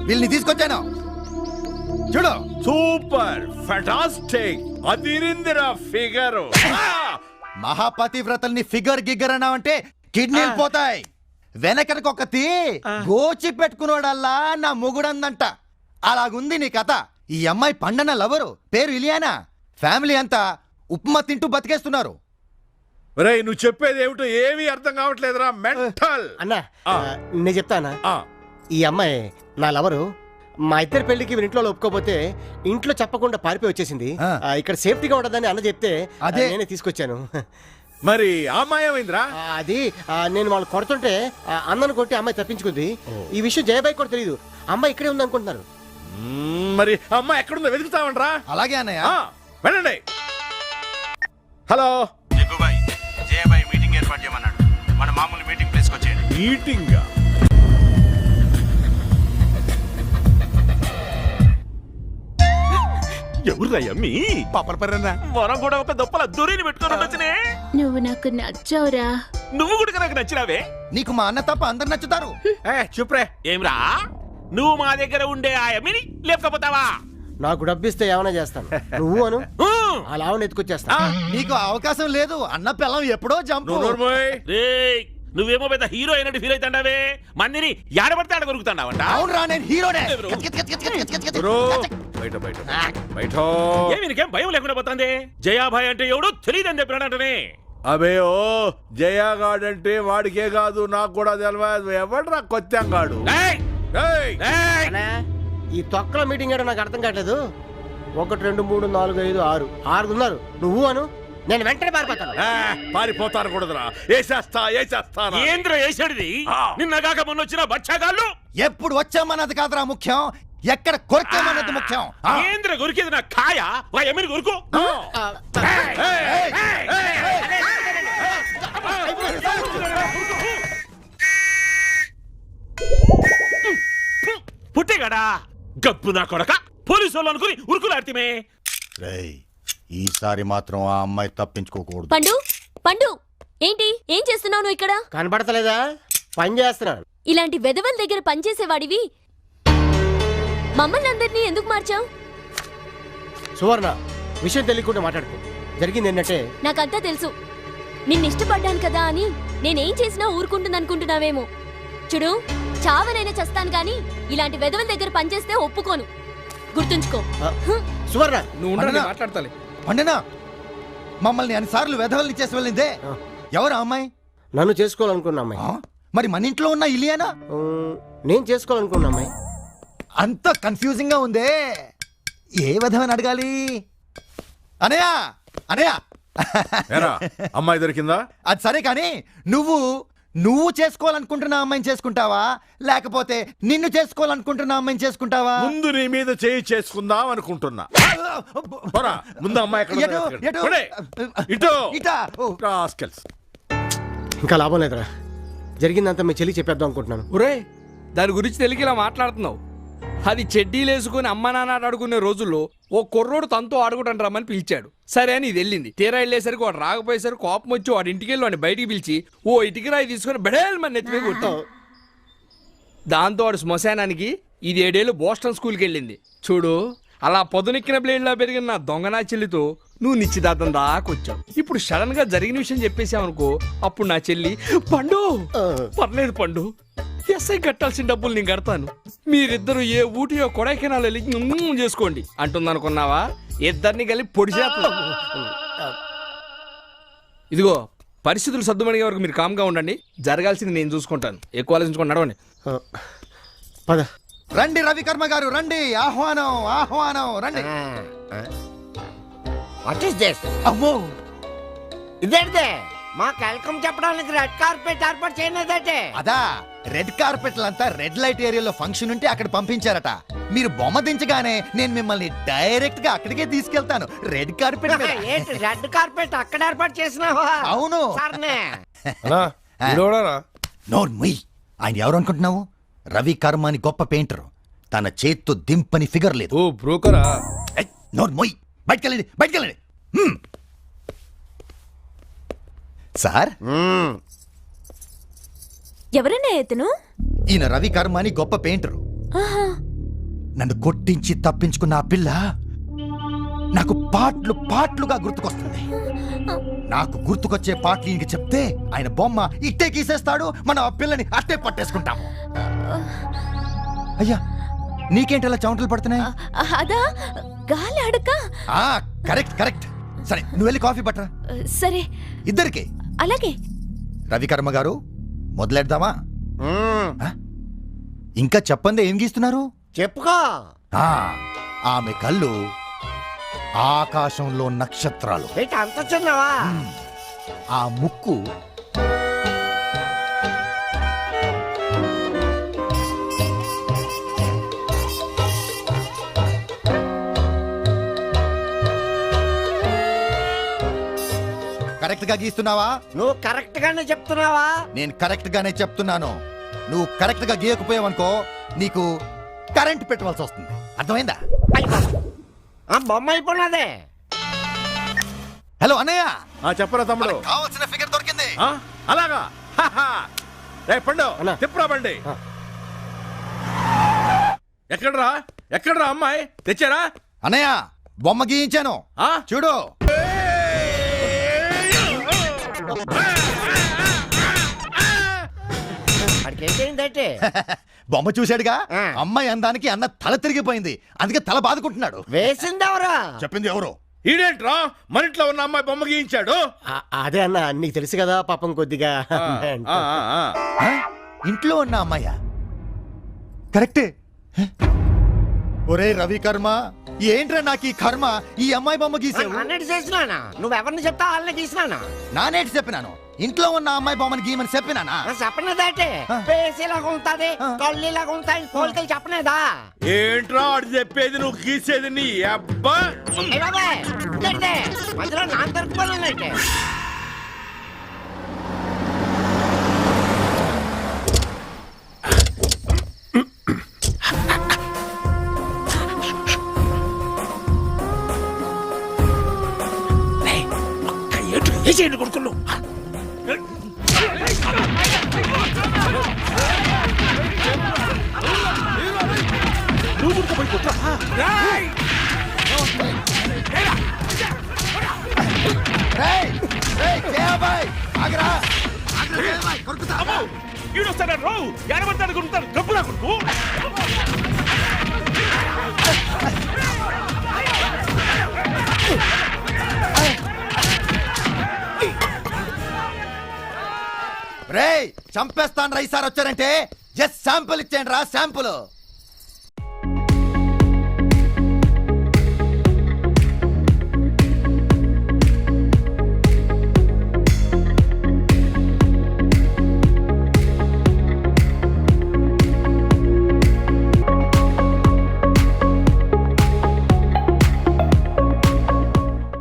వీళ్ళని తీసుకొచ్చాను చూడు. సూపర్ ఫెంటాస్టిక్ అదిరిందిరా ఫిగర్. మహాపతివ్రతల్ని ఫిగర్ గిగ్గర్ అన్నావంటే కిడ్నీలు పోతాయి. వెనకనకొకతి గోచి పెట్టుకున్నాడల్లా నా మొగుడందంట. అలాగుంది నీ కథ. ఈ అమ్మాయి పండన లవరు, పేరు ఇలియానా. ఫ్యామిలీ అంతా ఉప్మా తింటూ బతికేస్తున్నారు. రేయ్ నువ్వు చెప్పేది ఏమిటో ఏమీ అర్థం కావట్లేదురా మెంటల్. అన్నా నేను చెప్తానా, ఈ అమ్మాయి నా లవరు. మా ఇద్దరి పెళ్లికి ఇంట్లో ఒప్పుకోపోతే ఇంట్లో చెప్పకుండా పారిపోయి వచ్చేసింది. ఇక్కడ సేఫ్టీగా ఉండదని అన్న చెప్తే అదే నేనే తీసుకొచ్చాను. మరి ఆ అమ్మాయి ఏమైందిరా? అది నేను వాళ్ళు కొడుతుంటే అన్నను కొట్టి అమ్మాయి తప్పించుకుంది. ఈ విషయం జయబాయి కూడా తెలియదు. అమ్మాయి ఇక్కడే ఉంది అనుకుంటున్నారు. మరి అమ్మాయి ఎక్కడుందో వెతుకుతామంట్రా. అలాగే అన్నయ్య, వెళ్ళండి. హలో జగ్గుబాయ్, జయబాయ్ మీటింగ్ ఏర్పాటు చేయమన్నాడు. మన మామూలు మీటింగ్ ప్లేస్కి వచ్చేయండి. మీటింగ్ ఎవరురాయమ్మి? పాపలపర్రన్నా మనం కూడా ఒక దొప్పల దూరిని పెట్టుకొని ఉండొచ్చునే. నువ్వు నాకు నచ్చావురా. నువ్వు కూడా నాకు నచ్చినావే. నీకు మా అన్న తప్ప అందరు నచ్చుతారు. చూప్రే. ఏమ్రా నువ్వు మా దగ్గర ఉండే ఆ యమ్మిని లేపకపోతావా? నాకు డబ్బిస్తే ఏమైనా చేస్తాను. నువ్వు అను, అలా ఎత్తుకొచ్చేస్తా. నీకు అవకాశం లేదు. అన్న పిల్లం ఎప్పుడో జంపు. రేయ్ నువ్వేమో పెద్ద హీరో అయినట్టు ఫీల్ అవుతాండావే. మందిని యాడబడితే ఆడ కొరుకుతాండావంట. అవునరా, నేను హీరోనే. ఏమినికేం భయం లేకుండా పోతుంది. జయాభాయ్ అంటే ఎవడు తెలియదని చెప్పినాడంటనే. అబే ఓ జయాగాడంటే వాడికే కాదు నాకు కూడా తెలియదు. ఎవడ్రా కొత్తంగాడు? ఈ తొక్కల మీటింగ్ ఏడో నాకు అర్థం కావట్లేదు. 1 2 3 4 5 6 6 ఉన్నారు. నువ్వు అను, నేను వెంటనే పారిపోతాను. పారిపోతాను కూడదురా. ఏసేస్తా. ఏంద్ర వేసాడిది? నిన్నగాక మొన్న వచ్చిన బచ్చాగాళ్ళు. ఎప్పుడు వచ్చామన్నది కాదురా ముఖ్యం, ఎక్కడ కొరకేమన్నది ముఖ్యం. ఏంద్ర కొరికేది నా కాయ. వా ఎమ్మిని కొరుకు. పుట్టేగాడా గప్పు నా కొడక. పోలీసు వాళ్ళు అనుకుని ఉరుకులాడితే. ఈసారి మాత్రం ఆ అమ్మాయి తప్పించుకోకూడదు. పండు పండు ఏంటి ఏం చేస్తున్నావు నువ్వు ఇక్కడ? కనబడతలేదా? పని చేస్తున్నాను. ఇలాంటి వెధవల దగ్గర పనిచేసేవాడివి మమ్మల్ని అందరినీ ఎందుకు మార్చావు? సువర్ణ, విషయం తెలియకుండా మాట్లాడుకో. జరిగింది ఏంటంటే, నాకంతా తెలుసు. నిన్నిష్టపడ్డాను కదా అని నేనేం చేసినా ఊరుకుంటుందనుకుంటున్నావేమో. చూడు, చావనైనా చస్తాను కానీ ఇలాంటి వెధవల దగ్గర పనిచేస్తే ఒప్పుకోను. గుర్తుంచుకో. సువర్ణ నువ్వు మాట్లాడతాలే. పండనా, మమ్మల్ని అన్నిసార్లు వెధవల్ని చేసి వెళ్ళిందే ఎవరు అమ్మాయి? నన్ను చేసుకోవాలనుకున్న అమ్మాయి. మరి మన ఇంట్లో ఉన్న ఇలియానా? నేను చేసుకోవాలనుకున్న అమ్మాయి. అంత కన్ఫ్యూజింగ్ గా ఉందే. ఏ విధమని అడగాలి? అనయా అనయా అమ్మాయి దొరికిందా? అది సరే కానీ నువ్వు చేసుకోవాలనుకుంటున్న అమ్మాయిని చేసుకుంటావా, లేకపోతే నిన్ను చేసుకోవాలనుకుంటున్న అమ్మాయిని చేసుకుంటావా? ముందు నీ మీద చేయి చేసుకుందాం అనుకుంటున్నా. ముందు అమ్మాయి ఇంకా లాభం లేదురా. జరిగిందంతా మీ చెల్లి చెప్పేద్దాం అనుకుంటున్నాను. ఒరే, దాని గురించి తెలిసి ఇలా మాట్లాడుతున్నావు. అది చెడ్డీలు వేసుకుని అమ్మ నాన్న అడుగునే రోజుల్లో ఓ కుర్రోడు తనతో ఆడుకుంటాను రమ్మని పిలిచాడు. సరే అని ఇది వెళ్ళింది. తీరా వెళ్ళేసరికి వాడు రాకపోయేసరికి కోపం వచ్చి వాడి ఇంటికి వెళ్ళి వాడిని బయటికి పిలిచి ఓ ఇటుకి రాయి తీసుకుని బెడేల్ మన నెత్తిమే కొట్టావు. దాంతో వాడు శ్మశానానికి ఇది 7 ఏళ్ళు బోస్టన్ స్కూల్కి వెళ్ళింది. చూడు, అలా పొదనెక్కిన బ్లేడ్లా పెరిగిన నా దొంగనా చెల్లితో నువ్వు నిశ్చితార్థం దాకొచ్చావు. ఇప్పుడు సడన్ గా జరిగిన విషయం చెప్పేసావనుకో, అప్పుడు నా చెల్లి పండు పర్లేదు పండు, ఎస్ఐ కట్టాల్సిన డబ్బులు నేను కడతాను, మీరిద్దరు ఏ ఊటియో కొడైకెనాల్ వెళ్ళి చేసుకోండి అంటుందనుకున్నావా? ఇద్దరిని కలిపి పొడి చేస్తా. ఇదిగో, పరిస్థితులు సర్దుమడిగే వరకు మీరు కామ్గా ఉండండి. జరగాల్సింది నేను చూసుకుంటాను. ఎక్కువ ఆలోచించుకొని నడవండి. పద. రండి రవికర్మ గారు, రండి. ఆహ్వానం ఆహ్వానం, రండి. What is this? అమ్మో, ఇదేంటే మాకు వెల్కమ్ చెప్పడానికి రెడ్ కార్పెట్ ఏర్పాటు చేయలేదంటే? అదా, రెడ్ కార్పెట్లంతా రెడ్ లైట్ ఏరియాలో ఫంక్షన్ ఉంటే అక్కడ పంపించారట. మీరు బొమ్మ దించగానే నేను మిమ్మల్ని డైరెక్ట్ గా అక్కడికే తీసుకెళ్తాను. రెడ్ కార్పెట్ మీద. రెడ్ కార్పెట్ అక్కడ ఏర్పాటు చేసినావా? అవును. నోర్ ముయ్. ఆయన ఎవరు అనుకుంటున్నావు? రవి కర్మ అని గొప్ప పెయింటర్. తన చేత్తో దింపని ఫిగర్ లేదు. ఓ బ్రోకరా? నోర్ ముయ్. బయటకెళ్ళండి. సార్, ఎవరన్నా ఎతను? ఈయన రవి కర్మ అని గొప్ప పెయింటరు. నన్ను కొట్టించి తప్పించుకున్న ఆ పిల్ల నాకు పాటలు పాటలుగా గుర్తుకొస్తుంది. నాకు గుర్తుకొచ్చే పాటలు ఈయనకి చెప్తే ఆయన బొమ్మ ఇట్టే గీసేస్తాడు, మనం ఆ పిల్లని అట్టే పట్టేసుకుంటాము. అయ్యా నీకేంటి చెమటలు పడుతున్నాయి? అదా గాలి అడక. Correct correct. సరే నువ్వు వెళ్ళి కాఫీ పట్టరా. సరే ఇద్దరికి. అలాగే. రవికర్మ గారు మొదలెడదామా? ఇంకా చెప్పండి, ఏం గీస్తున్నారు? చెప్పుకో. ఆమె కళ్ళు ఆకాశంలో నక్షత్రాలు. అంత చిన్నవా? ఆ ముక్కు కరెక్ట్ గా గీస్తున్నావా? నువ్వు కరెక్ట్ గానే చెప్తున్నావా? నేను కరెక్ట్ గానే చెప్తున్నాను. నువ్వు కరెక్ట్ గా గీయకపోయావనుకో నీకు కరెంట్ పెట్టవలసి వస్తుంది. అర్థమైందా? బొమ్మ అయిపోయినదే. హలో అన్నయ్య, చెప్పరా తమ్ముడు. కావాల్సిన ఫిగర్ దొరికింది. అలాగా? రే పండు, అన్నా. తిప్పురా బండి. ఎక్కడ్రా ఎక్కడ్రా అమ్మాయి? తెచ్చారా? అన్నయ్య బొమ్మ గీయించాను, చూడు. బొమ్మ చూశాడుగా, అమ్మాయి అందానికి అన్న తల తిరిగిపోయింది, అందుకే తల బాదుకుంటున్నాడు. వేసిందెవరా? చెప్పింది ఎవరు? ఈడేంట్రా మన ఇంట్లో ఉన్న అమ్మాయి బొమ్మ గీయించాడు? అదే అన్న, నీకు తెలుసు కదా పాపం కొద్దిగా. ఇంట్లో ఉన్న అమ్మాయ కరెక్టే. ఒరే రవికర్మ, ఏంట్రా నాకు ఈ కర్మ? ఈ అమ్మాయి బొమ్మ గీసావు. చేసినానా? నువ్వెవరిని చెప్తా వాళ్ళని గీసినానా? నానేటి చెప్పినాను, ఇంట్లో ఉన్న అమ్మాయి బొమ్మని గీయమని చెప్పినానా? చెప్పనేదంటే పేసేలాగా ఉంటది, కళ్ళులాగా ఉంటాయి, పోలికలు చెప్పనేదా? ఏంట్రా ఆడు చెప్పేది, నువ్వు గీసేది నీ అబ్బా. మధ్యలో నా దొరుకుతానంటే కొడుకులు ఈడొస్తాడు రావు, ఎడబడతాడు కొడుతాడు, గబ్బురా కొడుకు. రేయ్ చంపేస్తాను రా, ఈసారి వచ్చారంటే జస్ట్ శాంపుల్ ఇచ్చేయండి రా, శాంపుల్.